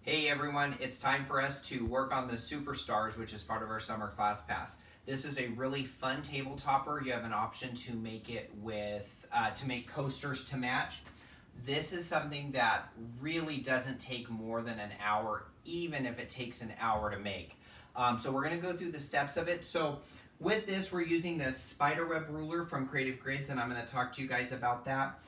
Hey everyone, it's time for us to work on the Superstars, which is part of our summer class pass. This is a really fun table topper. You have an option to make it with, to make coasters to match. This is something that really doesn't take more than an hour, even if it takes an hour to make. So we're gonna go through the steps of it. So with this, we're using the spiderweb ruler from Creative Grids, and I'm gonna talk to you guys about that.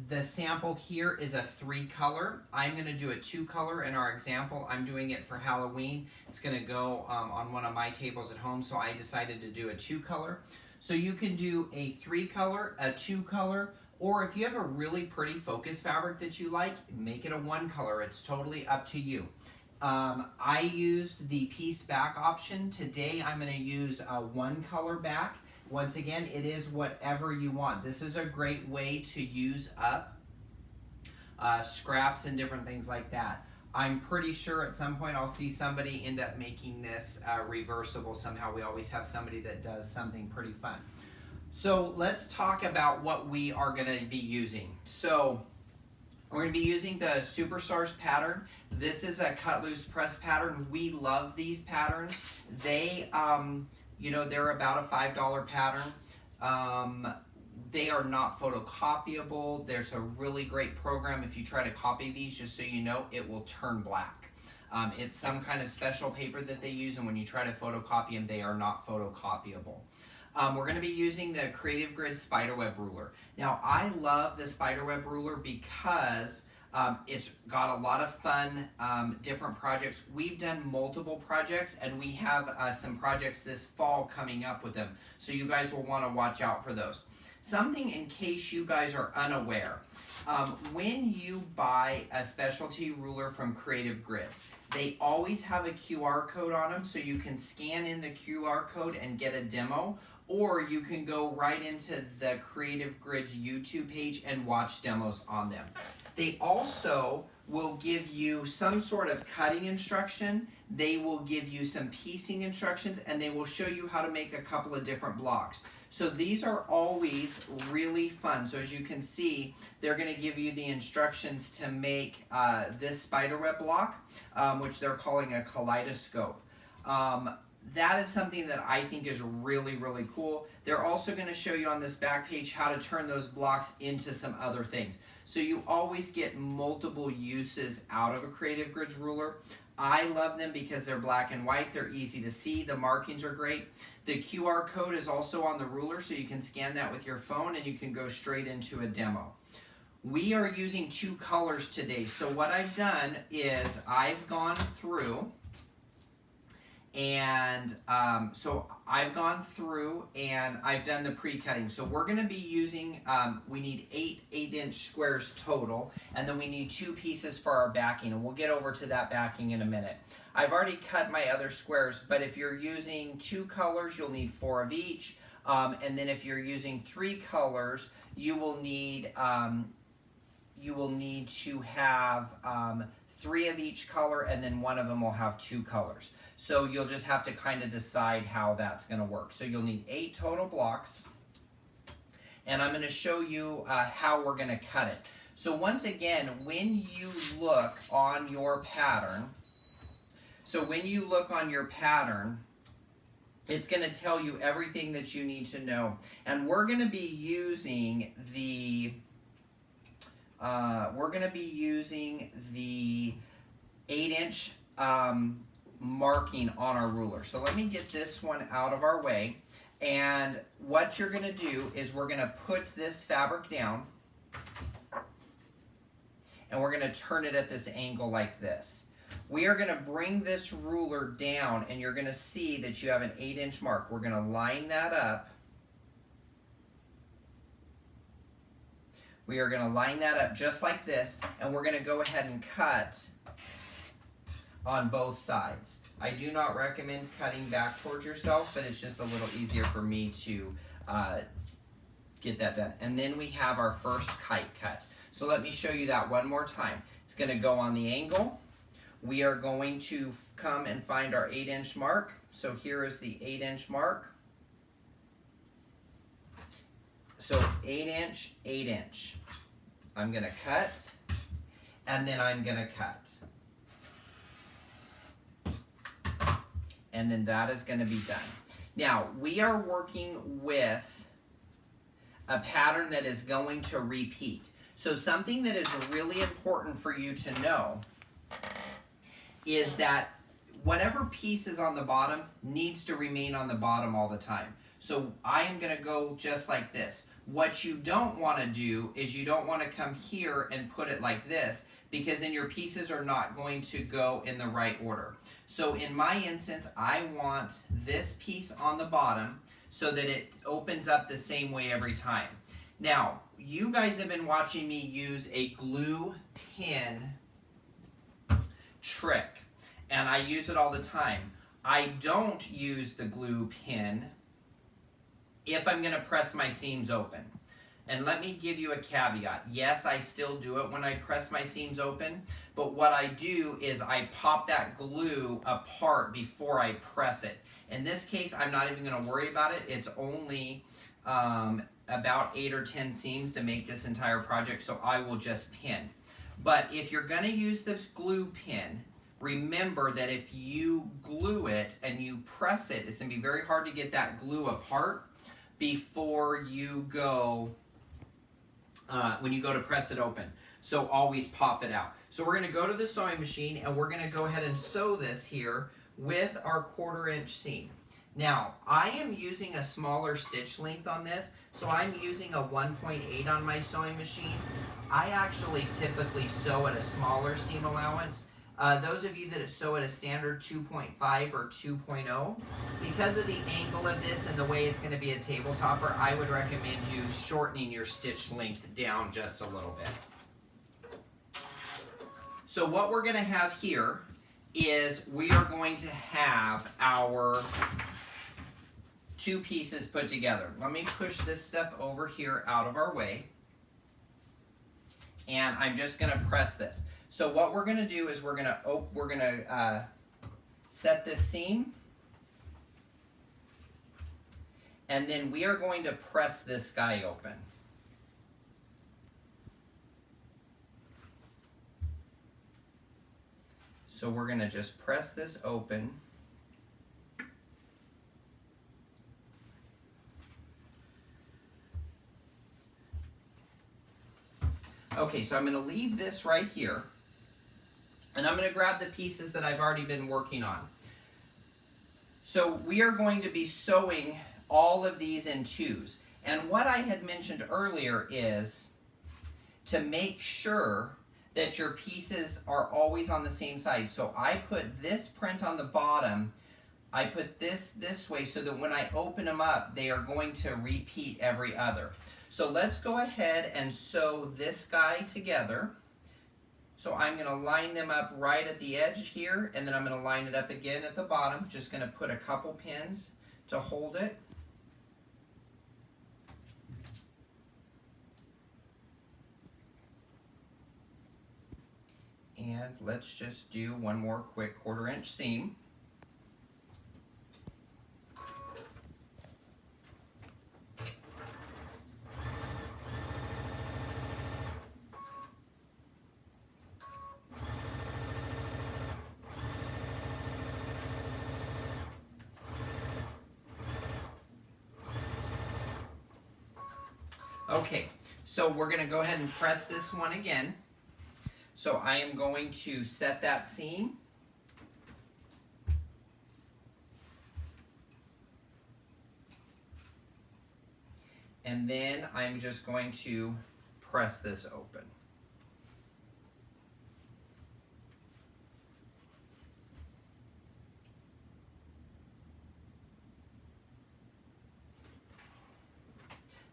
The sample here is a 3-color. I'm going to do a 2-color in our example. I'm doing it for Halloween. It's going to go on one of my tables at home, so I decided to do a 2-color. So you can do a 3-color, a 2-color, or if you have a really pretty focus fabric that you like, make it a 1-color. It's totally up to you. I used the pieced back option. Today I'm going to use a 1-color back. Once again, it is whatever you want. This is a great way to use up scraps and different things like that. I'm pretty sure at some point I'll see somebody end up making this reversible somehow. We always have somebody that does something pretty fun. So let's talk about what we are going to be using. So we're going to be using the Superstars pattern. This is a cut loose press pattern. We love these patterns. They you know, they're about a $5 pattern. They are not photocopyable. There's a really great program. If you try to copy these, just so you know, it will turn black. It's some kind of special paper that they use, and when you try to photocopy them, they are not photocopyable. We're going to be using the Creative Grid Spiderweb ruler. Now, I love the Spiderweb ruler because it's got a lot of fun, different projects. We've done multiple projects, and we have some projects this fall coming up with them. So you guys will want to watch out for those. Something in case you guys are unaware. When you buy a specialty ruler from Creative Grids, they always have a QR code on them, so you can scan in the QR code and get a demo, or you can go right into the Creative Grids YouTube page and watch demos on them. They also will give you some sort of cutting instruction, they will give you some piecing instructions, and they will show you how to make a couple of different blocks. So these are always really fun. So as you can see, they're going to give you the instructions to make this spiderweb block, which they're calling a kaleidoscope. That is something that I think is really, really cool. They're also going to show you on this back page how to turn those blocks into some other things. So you always get multiple uses out of a Creative Grids ruler. I love them because they're black and white, they're easy to see, the markings are great. The QR code is also on the ruler, so you can scan that with your phone and you can go straight into a demo. We are using 2 colors today, so what I've done is I've gone through and I've done the pre-cutting. So we're going to be using, we need 8-inch squares total, and then we need 2 pieces for our backing, and we'll get over to that backing in a minute. I've already cut my other squares, but if you're using 2 colors, you'll need 4 of each, and then if you're using 3 colors, you will need to have 3 of each color, and then one of them will have 2 colors. So you'll just have to kind of decide how that's going to work. So you'll need 8 total blocks, and I'm going to show you how we're going to cut it. So once again, when you look on your pattern, it's going to tell you everything that you need to know. And we're going to be using the 8-inch marking on our ruler. So let me get this one out of our way, and what you're going to do is we're going to put this fabric down and we're going to turn it at this angle like this. We are going to bring this ruler down, and you're going to see that you have an 8-inch mark. We're going to line that up. We are going to line that up just like this, and we're going to go ahead and cut on both sides. I do not recommend cutting back towards yourself, but it's just a little easier for me to get that done. And then we have our first kite cut. So let me show you that one more time. It's going to go on the angle. We are going to come and find our 8-inch mark. So here is the 8-inch mark. So 8-inch, 8-inch. I'm going to cut, and then I'm going to cut. and then that is going to be done. Now, we are working with a pattern that is going to repeat. So something that is really important for you to know is that whatever piece is on the bottom needs to remain on the bottom all the time. So I am going to go just like this. What you don't want to do is you don't want to come here and put it like this, because then your pieces are not going to go in the right order. So in my instance, I want this piece on the bottom so that it opens up the same way every time. Now, you guys have been watching me use a glue pin trick, and I use it all the time. I don't use the glue pin if I'm going to press my seams open. And let me give you a caveat. Yes, I still do it when I press my seams open, but what I do is I pop that glue apart before I press it. In this case, I'm not even going to worry about it. It's only about 8 or 10 seams to make this entire project, so I will just pin. But if you're going to use this glue pin, remember that if you glue it and you press it, it's going to be very hard to get that glue apart before you go, when you go to press it open. So always pop it out. So we're going to go to the sewing machine and we're going to go ahead and sew this here with our 1/4 inch seam. Now, I am using a smaller stitch length on this, so I'm using a 1.8 on my sewing machine. I actually typically sew at a smaller seam allowance. Those of you that sew at a standard 2.5 or 2.0, because of the angle of this and the way it's going to be a table topper, I would recommend you shortening your stitch length down just a little bit. So what we're going to have here is we are going to have our 2 pieces put together. Let me push this stuff over here out of our way, and I'm just going to press this. So what we're going to do is we're going to set this seam, and then we are going to press this guy open. So we're going to just press this open. Okay, so I'm going to leave this right here, and I'm going to grab the pieces that I've already been working on. So we are going to be sewing all of these in 2s. And what I had mentioned earlier is to make sure that your pieces are always on the same side. So I put this print on the bottom, I put this way so that when I open them up, they are going to repeat every other. So let's go ahead and sew this guy together. So I'm going to line them up right at the edge here, and then I'm going to line it up again at the bottom. Just going to put a couple pins to hold it. And let's just do one more quick 1/4 inch seam. Okay, so we're going to go ahead and press this one again. So I am going to set that seam. And then I'm just going to press this open.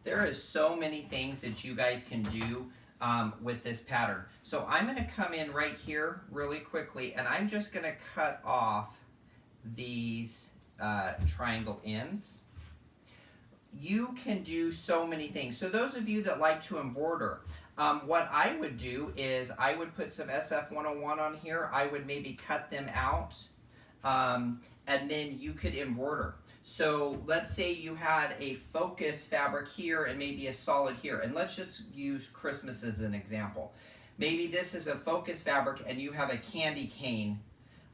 There is so many things that you guys can do with this pattern. So I'm going to come in right here really quickly, and I'm just going to cut off these triangle ends. You can do so many things. So those of you that like to embroider, what I would do is I would put some SF101 on here. I would maybe cut them out, and then you could embroider. So let's say you had a focus fabric here and maybe a solid here. And let's just use Christmas as an example. Maybe this is a focus fabric and you have a candy cane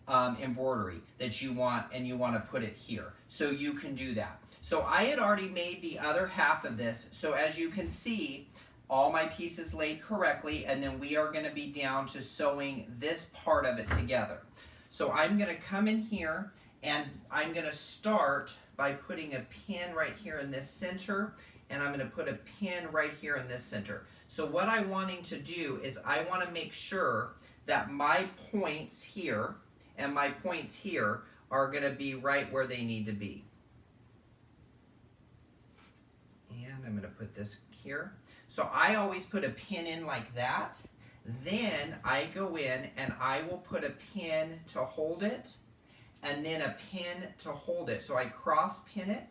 embroidery that you want, and you want to put it here. So you can do that. So I had already made the other half of this. So as you can see, all my pieces laid correctly, and then we are going to be down to sewing this part of it together. So I'm going to come in here, and I'm going to start by putting a pin right here in this center, and I'm going to put a pin right here in this center. So what I'm wanting to do is I want to make sure that my points here and my points here are going to be right where they need to be. And I'm going to put this here. So I always put a pin in like that. Then I go in and I will put a pin to hold it, and then a pin to hold it. So I cross pin it.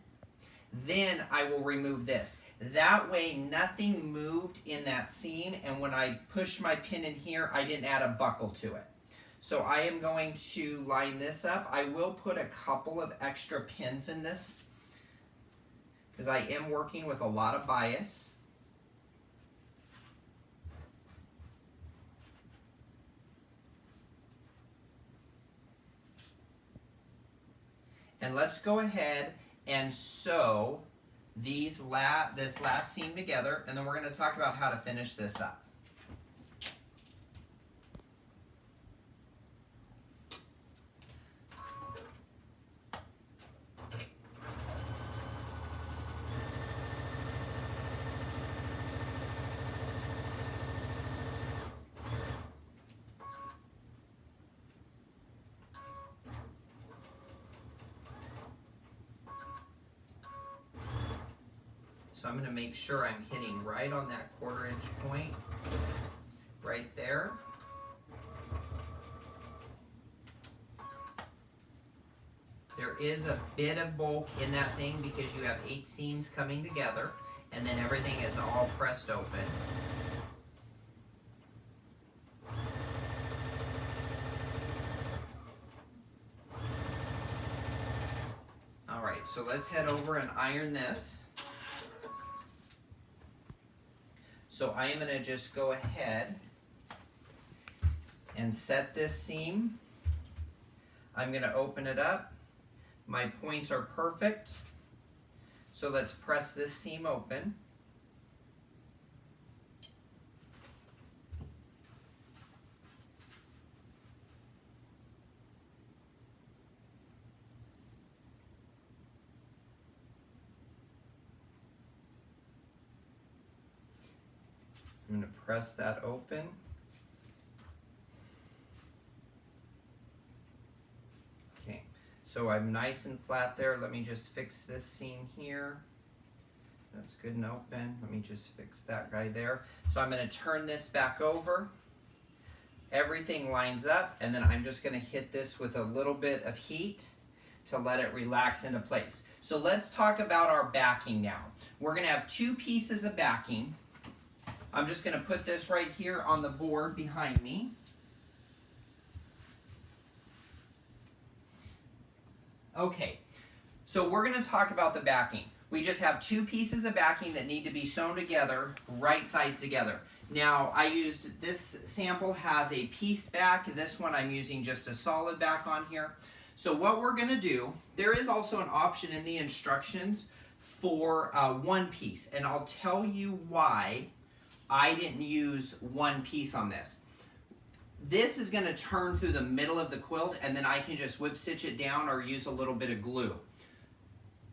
Then I will remove this. That way nothing moved in that seam, and when I pushed my pin in here, I didn't add a buckle to it. So I am going to line this up. I will put a couple of extra pins in this because I am working with a lot of bias. And let's go ahead and sew this last seam together, and then we're going to talk about how to finish this up. So I'm going to make sure I'm hitting right on that 1/4 inch point, right there. There is a bit of bulk in that thing because you have 8 seams coming together, and then everything is all pressed open. All right, so let's head over and iron this. So I am going to just go ahead and set this seam. I'm going to open it up. My points are perfect. So let's press this seam open. I'm going to press that open. Okay, so I'm nice and flat there. Let me just fix this seam here. That's good and open. Let me just fix that guy there. So I'm going to turn this back over. Everything lines up, and then I'm just going to hit this with a little bit of heat to let it relax into place. So let's talk about our backing now. We're going to have 2 pieces of backing. I'm just going to put this right here on the board behind me. Okay, so we're going to talk about the backing. We just have 2 pieces of backing that need to be sewn together, right sides together. Now, I used, this sample has a pieced back. This one I'm using just a solid back on here. So what we're going to do, there is also an option in the instructions for 1 piece, and I'll tell you why I didn't use 1 piece on this. This is going to turn through the middle of the quilt, and then I can just whip stitch it down or use a little bit of glue.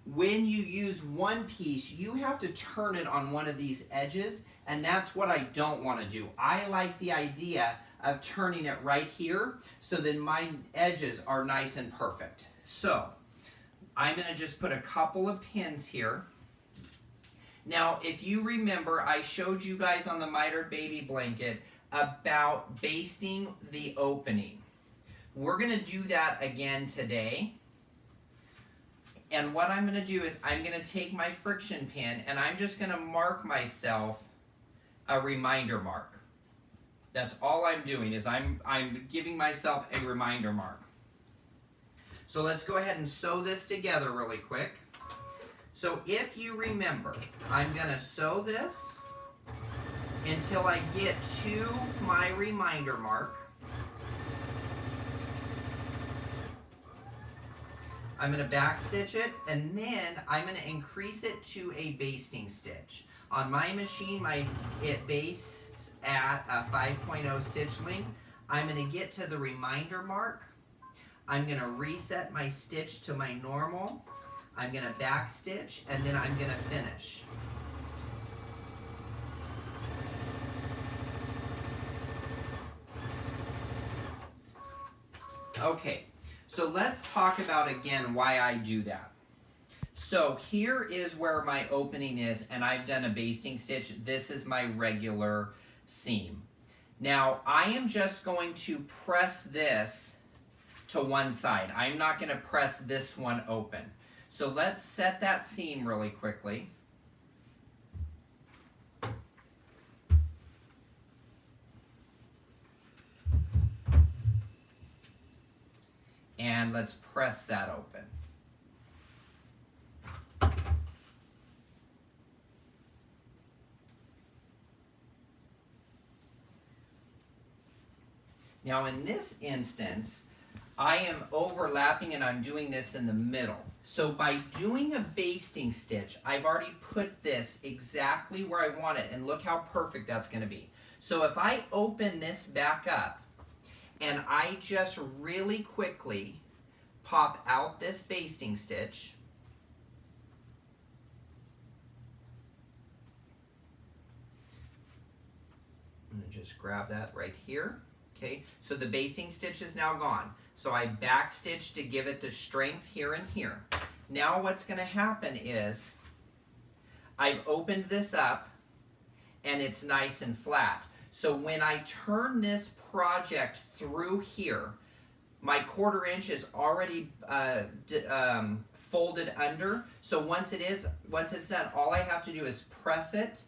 When you use 1 piece, you have to turn it on one of these edges, and that's what I don't want to do. I like the idea of turning it right here so then my edges are nice and perfect. So I'm going to just put a couple of pins here. Now, if you remember, I showed you guys on the mitered baby blanket about basting the opening. We're going to do that again today. And what I'm going to do is I'm going to take my friction pin and I'm just going to mark myself a reminder mark. That's all I'm doing is I'm giving myself a reminder mark. So let's go ahead and sew this together really quick. So if you remember, I'm going to sew this until I get to my reminder mark. I'm going to back stitch it, and then I'm going to increase it to a basting stitch. On my machine, it bastes at a 5.0 stitch length. I'm going to get to the reminder mark. I'm going to reset my stitch to my normal. I'm going to back stitch, and then I'm going to finish. Okay, so let's talk about again why I do that. So here is where my opening is, and I've done a basting stitch. This is my regular seam. Now I am just going to press this to one side. I'm not going to press this one open. So let's set that seam really quickly. And let's press that open. Now in this instance, I am overlapping and I'm doing this in the middle. So by doing a basting stitch, I've already put this exactly where I want it, and look how perfect that's going to be. So if I open this back up and I just really quickly pop out this basting stitch, I'm going to just grab that right here. Okay, so the basting stitch is now gone. So I back stitch to give it the strength here and here. Now what's going to happen is I've opened this up and it's nice and flat. So when I turn this project through here, my 1/4 inch is already folded under. So once it's done, all I have to do is press it,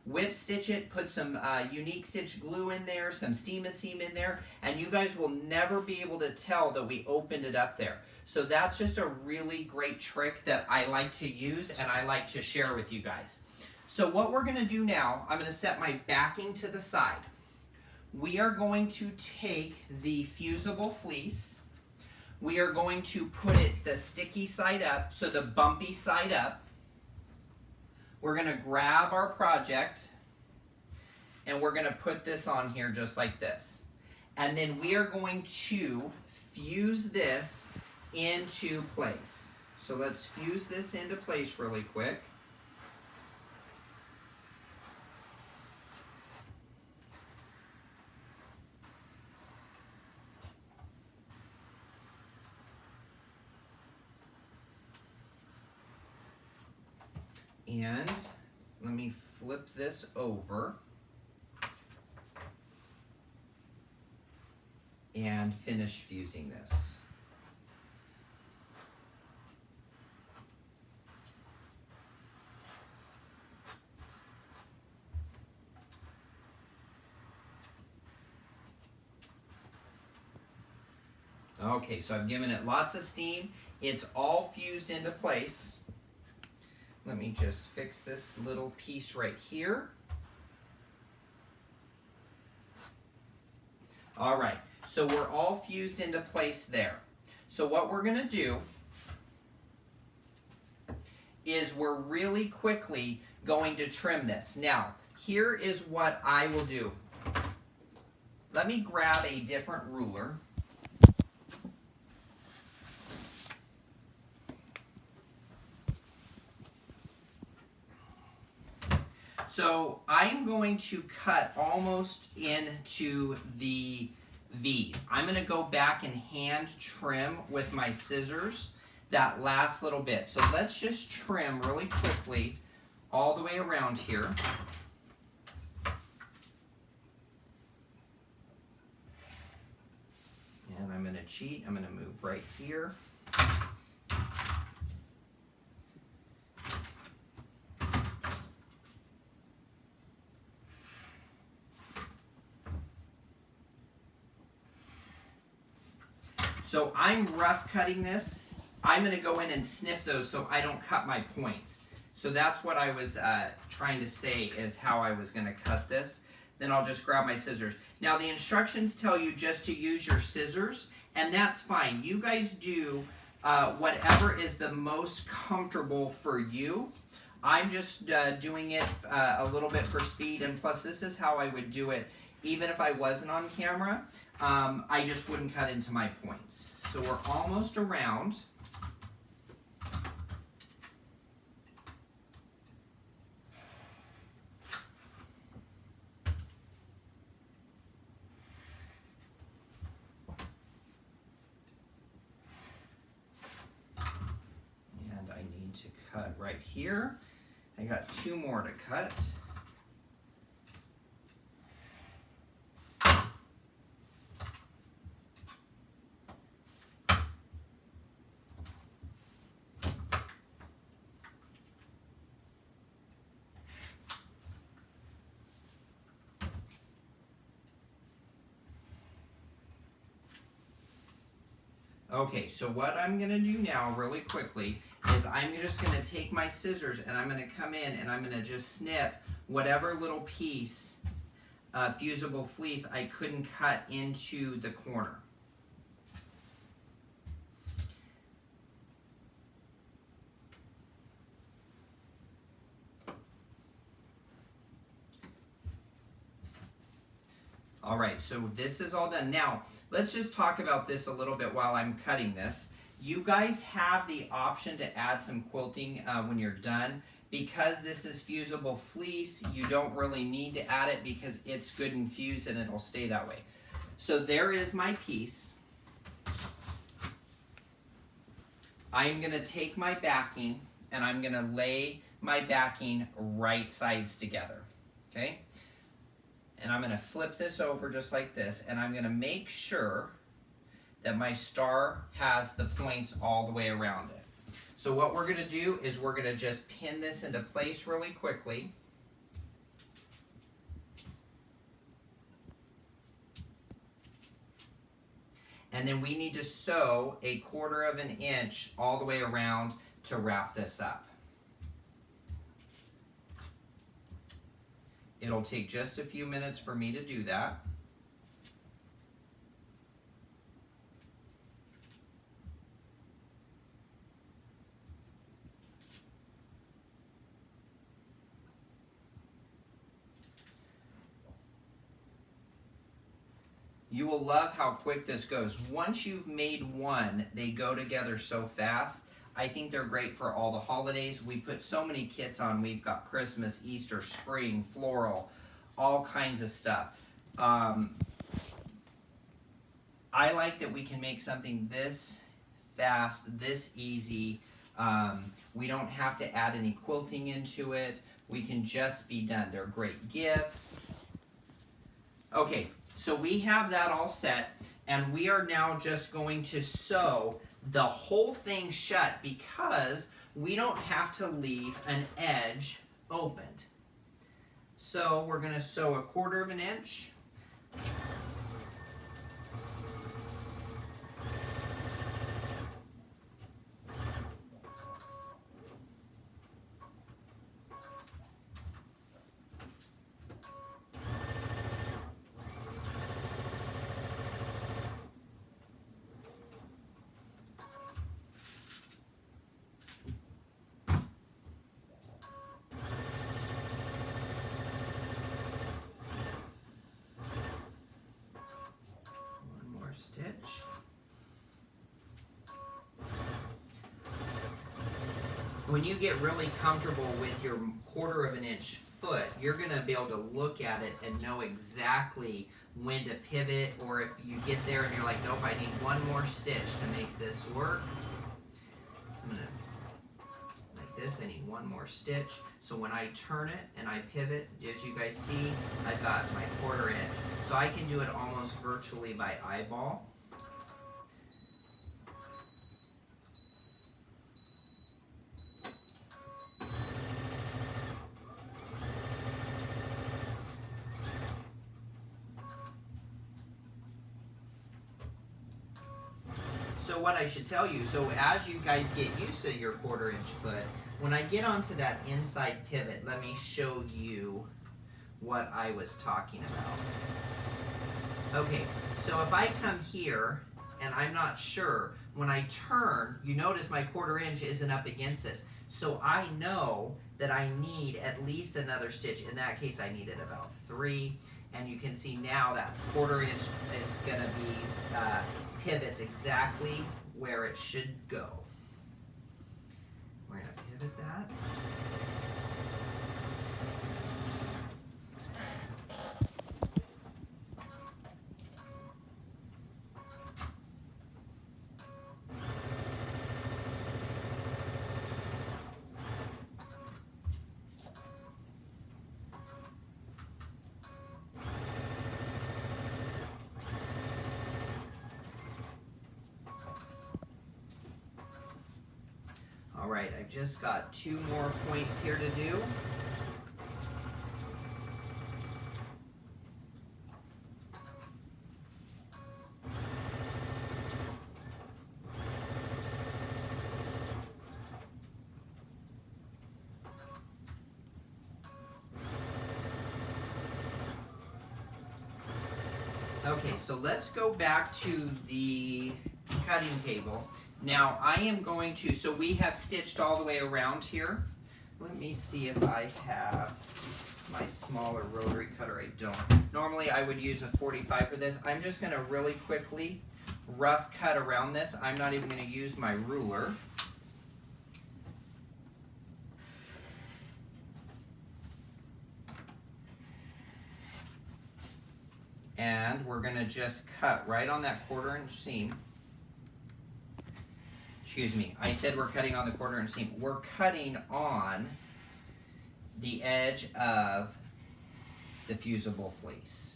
whip stitch it, put some unique stitch glue in there, some steam-a-seam in there, and you guys will never be able to tell that we opened it up there. So that's just a really great trick that I like to use and I like to share with you guys. So what we're going to do now, I'm going to set my backing to the side. We are going to take the fusible fleece. We are going to put it the sticky side up, so the bumpy side up. We're going to grab our project and we're going to put this on here just like this. And then we are going to fuse this into place. So let's fuse this into place really quick. And let me flip this over and finish fusing this. Okay, so I've given it lots of steam. It's all fused into place. Let me just fix this little piece right here. All right, so we're all fused into place there. So what we're going to do is we're really quickly going to trim this. Now, here is what I will do. Let me grab a different ruler. So I'm going to cut almost into the V's. I'm going to go back and hand trim with my scissors that last little bit. So let's just trim really quickly all the way around here. And I'm going to cheat. I'm going to move right here. So I'm rough cutting this. I'm going to go in and snip those so I don't cut my points. So that's what I was trying to say is how I was going to cut this. Then I'll just grab my scissors. Now the instructions tell you just to use your scissors, and that's fine. You guys do whatever is the most comfortable for you. I'm just doing it a little bit for speed, and plus this is how I would do it even if I wasn't on camera. I just wouldn't cut into my points. So we're almost around. And I need to cut right here. I got 2 more to cut. Okay, so what I'm going to do now really quickly is I'm just going to take my scissors and I'm going to come in and I'm going to just snip whatever little piece of fusible fleece I couldn't cut into the corner. All right, so this is all done. Now, let's just talk about this a little bit while I'm cutting this. You guys have the option to add some quilting when you're done. Because this is fusible fleece, you don't really need to add it because it's good and fused and it'll stay that way. So there is my piece. I'm going to take my backing and I'm going to lay my backing right sides together. Okay? And I'm going to flip this over just like this, and I'm going to make sure that my star has the points all the way around it. So what we're going to do is we're going to just pin this into place really quickly. And then we need to sew a 1/4 of an inch all the way around to wrap this up. It'll take just a few minutes for me to do that. You will love how quick this goes. Once you've made one, they go together so fast. I think they're great for all the holidays. We put so many kits on. We've got Christmas, Easter, spring, floral, all kinds of stuff. I like that we can make something this fast, this easy. We don't have to add any quilting into it. We can just be done. They're great gifts. Okay, so we have that all set, and we are now just going to sew the whole thing shut because we don't have to leave an edge opened. So we're going to sew a 1/4 of an inch. Stitch. When you get really comfortable with your 1/4 of an inch foot, you're going to be able to look at it and know exactly when to pivot, or if you get there and you're like, nope, I need one more stitch to make this work. I'm going to, like this, I need one more stitch. So when I turn it and I pivot, as you guys see, I've got my 1/4 inch. So I can do it almost virtually by eyeball. So what I should tell you, so as you guys get used to your 1/4 inch foot, when I get onto that inside pivot, let me show you what I was talking about. Okay, so if I come here and I'm not sure when I turn, you notice my 1/4 inch isn't up against this. So I know that I need at least another stitch. In that case, I needed about 3. And you can see now that 1/4 inch is going to be pivots exactly where it should go. We're going to pivot that. All right, I've just got 2 more points here to do. Okay, so let's go back to the cutting table. Now I am going to, so we have stitched all the way around here. Let me see if I have my smaller rotary cutter. I don't. Normally I would use a 45 for this. I'm just going to really quickly rough cut around this. I'm not even going to use my ruler. And we're going to just cut right on that 1/4 inch seam. Excuse me, I said we're cutting on the 1/4 inch seam. We're cutting on the edge of the fusible fleece.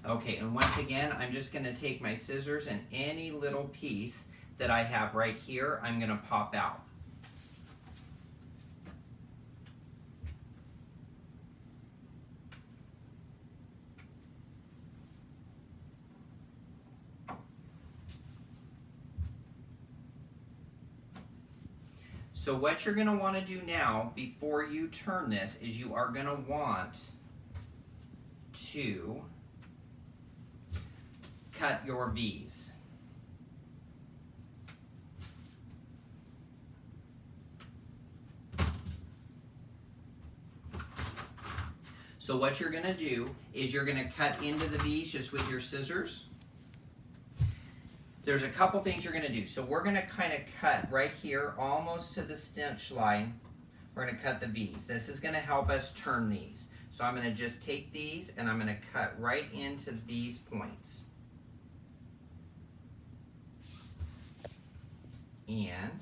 Okay, and once again, I'm just going to take my scissors and any little piece that I have right here, I'm going to pop out. So what you're going to want to do now, before you turn this, is you are going to want to cut your V's. So what you're going to do is you're going to cut into the V's just with your scissors. There's a couple things you're going to do. So we're going to kind of cut right here almost to the stitch line. We're going to cut the V's. This is going to help us turn these. So I'm going to just take these and I'm going to cut right into these points. And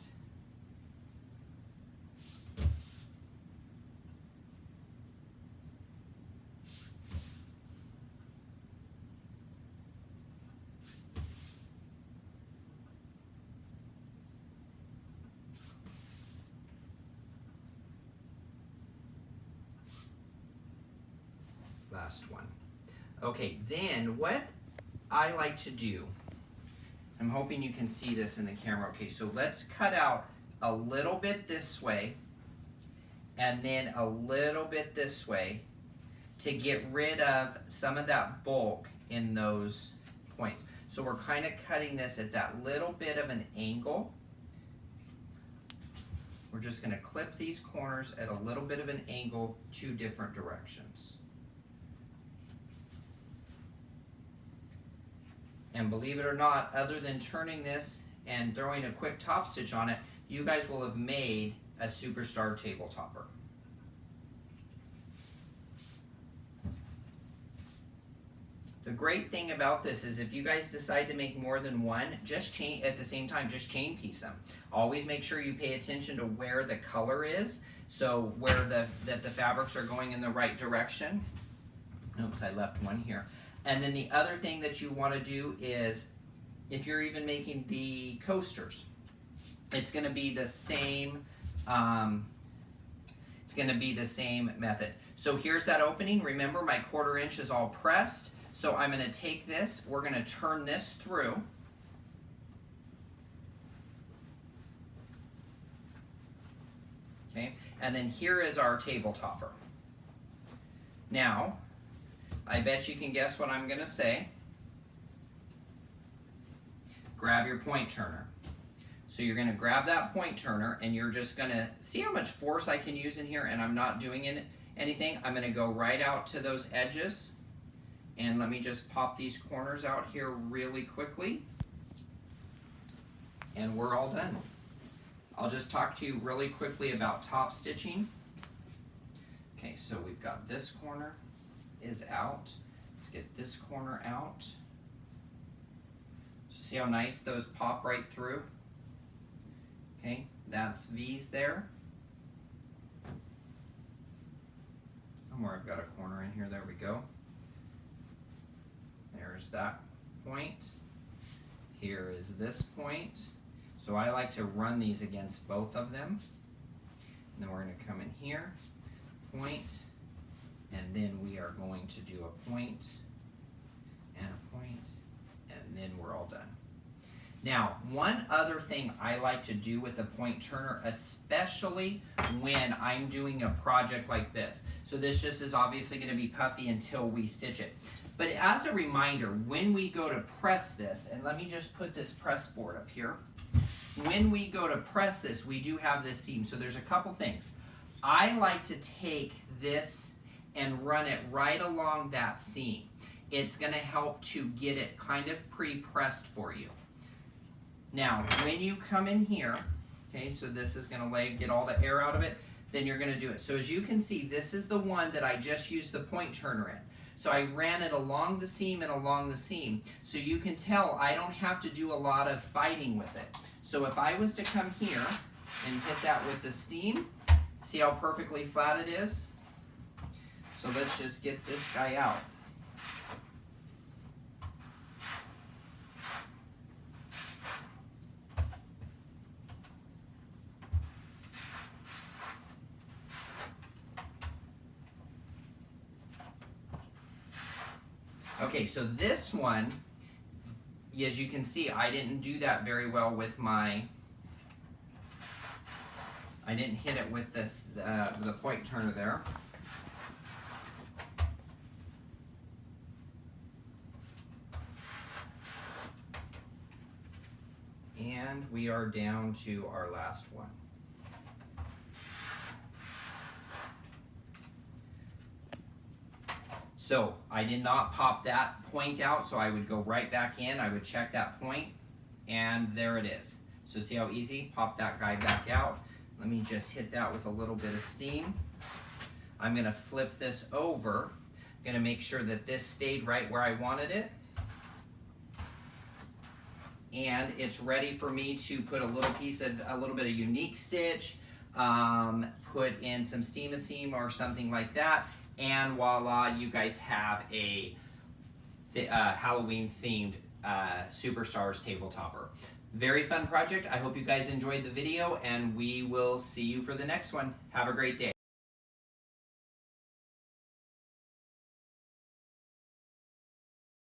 last one. Okay, then what I like to do, I'm hoping you can see this in the camera. Okay, so let's cut out a little bit this way and then a little bit this way to get rid of some of that bulk in those points. So we're kind of cutting this at that little bit of an angle. We're just going to clip these corners at a little bit of an angle, 2 different directions. And believe it or not, other than turning this and throwing a quick top stitch on it, you guys will have made a Superstar table topper. The great thing about this is if you guys decide to make more than one, just chain at the same time, just chain piece them. Always make sure you pay attention to where the color is, so where that the fabrics are going in the right direction. Oops, I left one here. And then the other thing that you want to do is, if you're even making the coasters, it's going to be the same. It's going to be the same method. So here's that opening. Remember, my 1/4 inch is all pressed. So I'm going to take this. We're going to turn this through. Okay, and then here is our table topper. Now, I bet you can guess what I'm going to say. Grab your point turner. So you're going to grab that point turner and you're just going to see how much force I can use in here, and I'm not doing anything. I'm going to go right out to those edges, and let me just pop these corners out here really quickly, and we're all done. I'll just talk to you really quickly about top stitching. Okay, so we've got this corner is out. Let's get this corner out. See how nice those pop right through? Okay, that's V's there. Somewhere I've got a corner in here, there we go. There's that point. Here is this point. So I like to run these against both of them. And then we're going to come in here, point, and then we are going to do a point, and a point, and then we're all done. Now, one other thing I like to do with the point turner, especially when I'm doing a project like this. So this just is obviously going to be puffy until we stitch it. But as a reminder, when we go to press this, and let me just put this press board up here. When we go to press this, we do have this seam. So there's a couple things. I like to take this and run it right along that seam. It's going to help to get it kind of pre-pressed for you. Now, when you come in here, okay, so this is going to get all the air out of it, then you're going to do it. So as you can see, this is the one that I just used the point turner in. So I ran it along the seam and along the seam. So you can tell I don't have to do a lot of fighting with it. So if I was to come here and hit that with the steam, see how perfectly flat it is? So let's just get this guy out. Okay, so this one, as you can see, I didn't do that very well with my, I didn't hit it with this, the point turner there. And we are down to our last one. So I did not pop that point out, so I would go right back in, I would check that point, and there it is. So see how easy? Pop that guy back out. Let me just hit that with a little bit of steam. I'm gonna flip this over. I'm gonna make sure that this stayed right where I wanted it. And it's ready for me to put a little bit of unique stitch, put in some steam-a-seam or something like that, and voila, you guys have a Halloween-themed Superstars table topper. Very fun project. I hope you guys enjoyed the video, and we will see you for the next one. Have a great day.